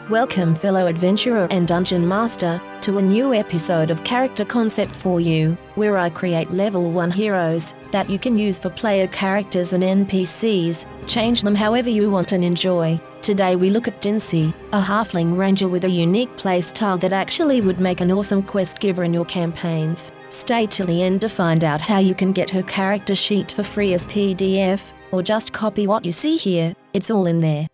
Welcome fellow adventurer and dungeon master, to a new episode of Character Concept for You, where I create level 1 heroes that you can use for player characters and NPCs, change them however you want and enjoy. Today we look at Tinsy, a halfling ranger with a unique playstyle that actually would make an awesome quest giver in your campaigns. Stay till the end to find out how you can get her character sheet for free as PDF, or just copy what you see here, it's all in there.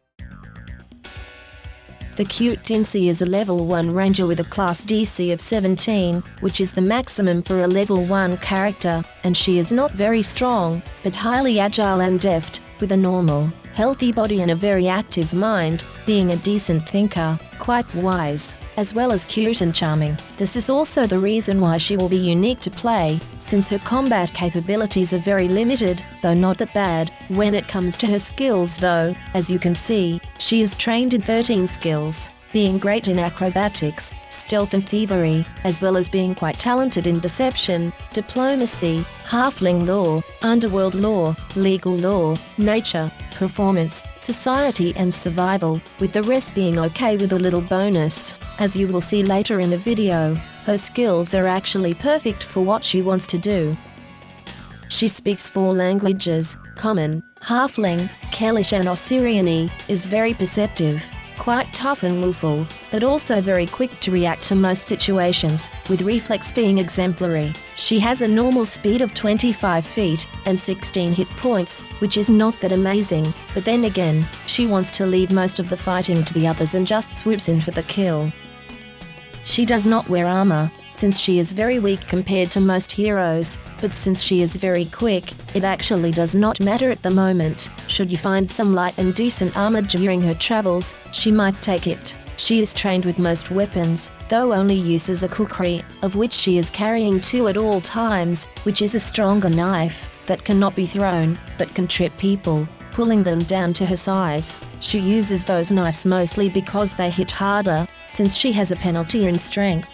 The cute Tinsy is a level 1 ranger with a class DC of 17, which is the maximum for a level 1 character, and she is not very strong, but highly agile and deft, with a normal, healthy body and a very active mind, being a decent thinker, quite wise, as well as cute and charming. This is also the reason why she will be unique to play, since her combat capabilities are very limited, though not that bad. When it comes to her skills though, as you can see, she is trained in 13 skills, being great in acrobatics, stealth and thievery, as well as being quite talented in deception, diplomacy, halfling lore, underworld lore, legal lore, nature, performance, society and survival, with the rest being okay with a little bonus. As you will see later in the video, her skills are actually perfect for what she wants to do. She speaks 4 languages, Common, Halfling, Kellish and Osiriani, is very perceptive, quite tough and willful, but also very quick to react to most situations, with reflex being exemplary. She has a normal speed of 25 feet and 16 hit points, which is not that amazing, but then again, she wants to leave most of the fighting to the others and just swoops in for the kill. She does not wear armor, since she is very weak compared to most heroes, but since she is very quick, it actually does not matter at the moment. Should you find some light and decent armor during her travels, she might take it. She is trained with most weapons, though only uses a kukri, of which she is carrying 2 at all times, which is a stronger knife that cannot be thrown, but can trip people, pulling them down to her size. She uses those knives mostly because they hit harder, since she has a penalty in strength.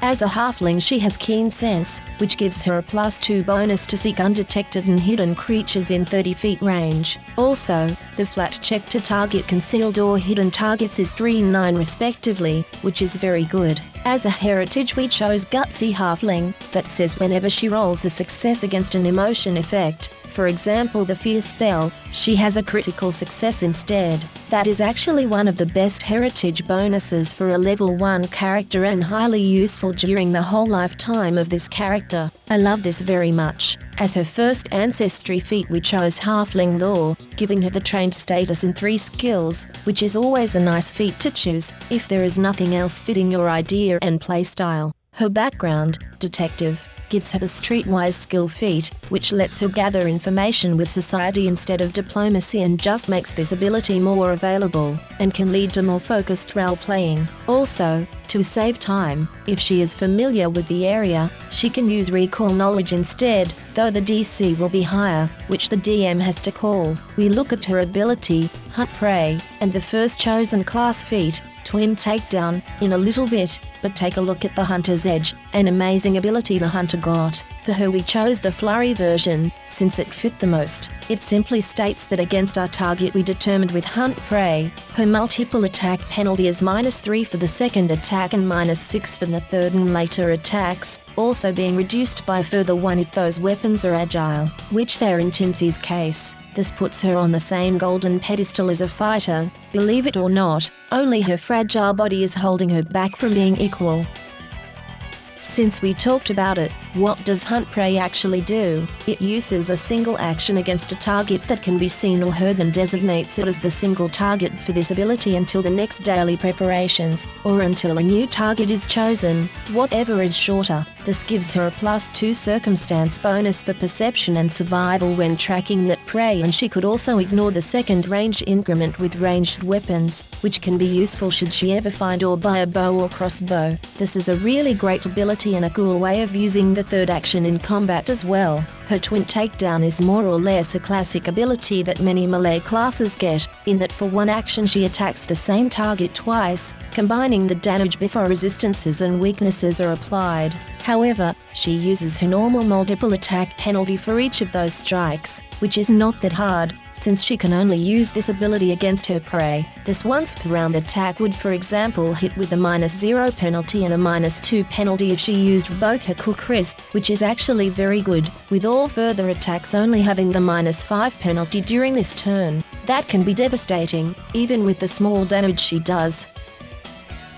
As a halfling she has keen sense, which gives her a +2 bonus to seek undetected and hidden creatures in 30 feet range. Also, the flat check to target concealed or hidden targets is 3 and 9 respectively, which is very good. As a heritage we chose Gutsy Halfling, that says whenever she rolls a success against an emotion effect, for example the fear spell, she has a critical success instead. That is actually one of the best heritage bonuses for a level 1 character and highly useful during the whole lifetime of this character. I love this very much. As her first ancestry feat we chose Halfling lore, giving her the trained status in 3 skills, which is always a nice feat to choose, if there is nothing else fitting your idea and playstyle. Her background, detective, gives her the streetwise skill feat, which lets her gather information with society instead of diplomacy and just makes this ability more available, and can lead to more focused role-playing. Also, to save time, if she is familiar with the area, she can use recall knowledge instead, though the DC will be higher, which the DM has to call. We look at her ability, Hunt Prey, and the first chosen class feat, Twin Takedown, in a little bit, but take a look at the Hunter's Edge, an amazing ability the Hunter got. For her we chose the Flurry version, since it fit the most. It simply states that against our target we determined with Hunt Prey, her multiple attack penalty is -3 for the second attack and -6 for the third and later attacks, also being reduced by a further 1 if those weapons are agile, which they're in Tinsy's case. This puts her on the same golden pedestal as a fighter. Believe it or not, only her fragile body is holding her back from being equal. Since we talked about it, what does Hunt Prey actually do? It uses a single action against a target that can be seen or heard and designates it as the single target for this ability until the next daily preparations, or until a new target is chosen, whatever is shorter. This gives her a +2 circumstance bonus for perception and survival when tracking that prey, and she could also ignore the second range increment with ranged weapons, which can be useful should she ever find or buy a bow or crossbow. This is a really great ability and a cool way of using the third action in combat as well. Her Twin Takedown is more or less a classic ability that many melee classes get, in that for one action she attacks the same target twice, combining the damage before resistances and weaknesses are applied. However, she uses her normal multiple attack penalty for each of those strikes, which is not that hard, since she can only use this ability against her prey. This once per round attack would, for example, hit with a -0 penalty and a -2 penalty if she used both her kukris, which is actually very good, with all further attacks only having the -5 penalty during this turn. That can be devastating, even with the small damage she does.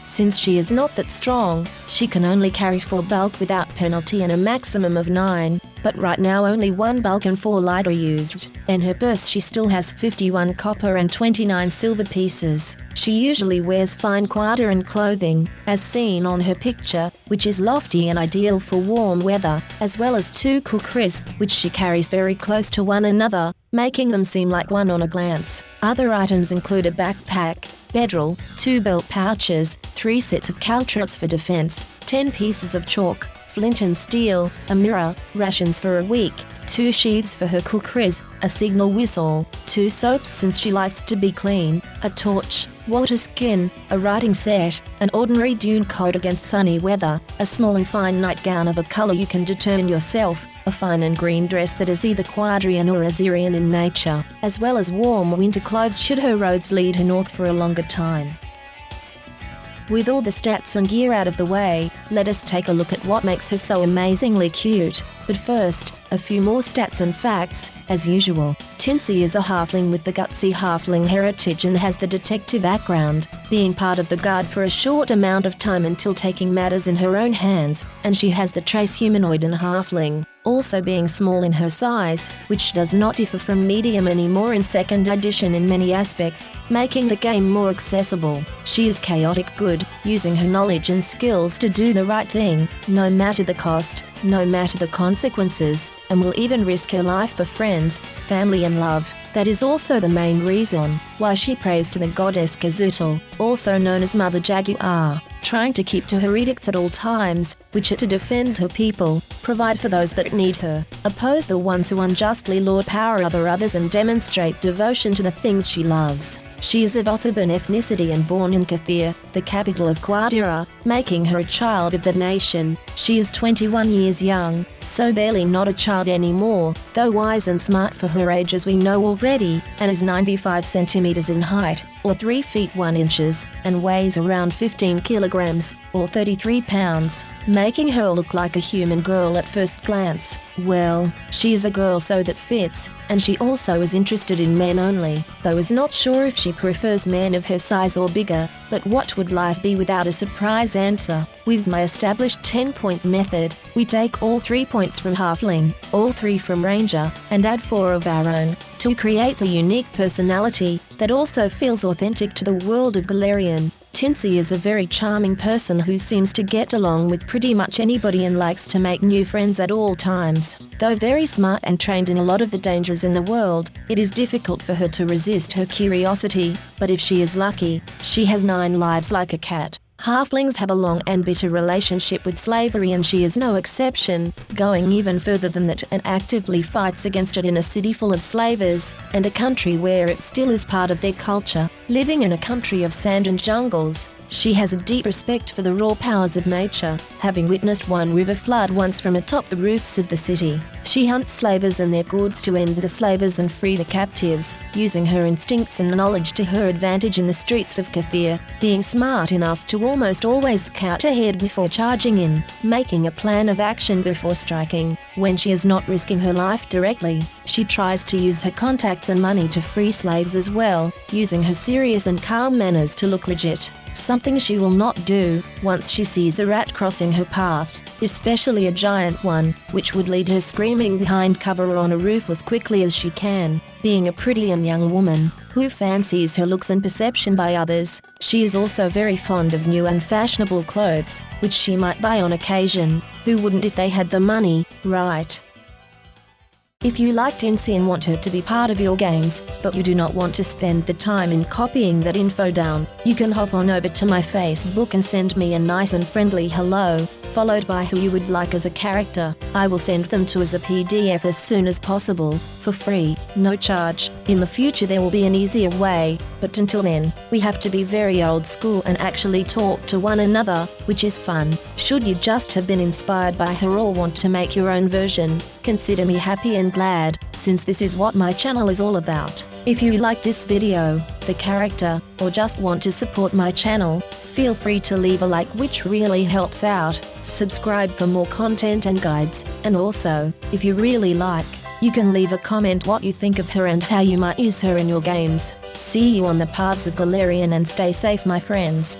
Since she is not that strong, she can only carry 4 bulk without penalty and a maximum of 9, but right now only 1 bulk and 4 light are used. In her purse she still has 51 copper and 29 silver pieces. She usually wears fine quadran clothing, as seen on her picture, which is lofty and ideal for warm weather, as well as 2 kukris, which she carries very close to one another, making them seem like one on a glance. Other items include a backpack, bedroll, 2 belt pouches, 3 sets of caltrops for defense, 10 pieces of chalk, flint and steel, a mirror, rations for a week, 2 sheaths for her kukris, a signal whistle, 2 soaps since she likes to be clean, a torch, water skin, a writing set, an ordinary dune coat against sunny weather, a small and fine nightgown of a color you can determine yourself, a fine and green dress that is either quadrian or Azerian in nature, as well as warm winter clothes should her roads lead her north for a longer time. With all the stats and gear out of the way, let us take a look at what makes her so amazingly cute. But first, a few more stats and facts, as usual. Tinsy is a halfling with the gutsy halfling heritage and has the detective background, being part of the guard for a short amount of time until taking matters in her own hands, and she has the trace humanoid and halfling, also being small in her size, which does not differ from medium anymore in 2nd edition in many aspects, making the game more accessible. She is chaotic good, using her knowledge and skills to do the right thing, no matter the cost, no matter the consequences, and will even risk her life for friends, family and love. That is also the main reason why she prays to the goddess Kazutl, also known as Mother Jaguar, trying to keep to her edicts at all times, which are to defend her people, provide for those that need her, oppose the ones who unjustly lord power over others and demonstrate devotion to the things she loves. She is of Othaban ethnicity and born in Kathir, the capital of Quadira, making her a child of the nation. She is 21 years young, so barely not a child anymore, though wise and smart for her age as we know already, and is 95 centimeters in height, or 3 feet 1 inches, and weighs around 15 kilograms, or 33 pounds, making her look like a human girl at first glance. Well, she is a girl so that fits, and she also is interested in men only, though is not sure if she prefers men of her size or bigger, but what would life be without a surprise answer? With my established 10-point method, we take all 3 points from Halfling, all 3 from Ranger, and add 4 of our own, to create a unique personality that also feels authentic to the world of Galarian. Tinsy is a very charming person who seems to get along with pretty much anybody and likes to make new friends at all times. Though very smart and trained in a lot of the dangers in the world, it is difficult for her to resist her curiosity, but if she is lucky, she has 9 lives like a cat. Halflings have a long and bitter relationship with slavery and she is no exception, going even further than that and actively fights against it in a city full of slavers, and a country where it still is part of their culture. Living in a country of sand and jungles, she has a deep respect for the raw powers of nature, having witnessed one river flood once from atop the roofs of the city. She hunts slavers and their goods to end the slavers and free the captives, using her instincts and knowledge to her advantage in the streets of Kathir, being smart enough to almost always scout ahead before charging in, making a plan of action before striking. When she is not risking her life directly, she tries to use her contacts and money to free slaves as well, using her serious and calm manners to look legit. Something she will not do once she sees a rat crossing her path, especially a giant one, which would lead her screaming behind cover on a roof as quickly as she can. Being a pretty and young woman who fancies her looks and perception by others, she is also very fond of new and fashionable clothes, which she might buy on occasion. Who wouldn't if they had the money, right? If you like Tinsy and want her to be part of your games, but you do not want to spend the time in copying that info down, you can hop on over to my Facebook and send me a nice and friendly hello, followed by who you would like as a character. I will send them to as a PDF as soon as possible, for free, no charge. In the future there will be an easier way, but until then, we have to be very old school and actually talk to one another, which is fun. Should you just have been inspired by her or want to make your own version, consider me happy and glad, since this is what my channel is all about. If you like this video, the character, or just want to support my channel, feel free to leave a like, which really helps out. Subscribe for more content and guides, and also, if you really like, you can leave a comment what you think of her and how you might use her in your games. See you on the paths of Galarian, and stay safe, my friends.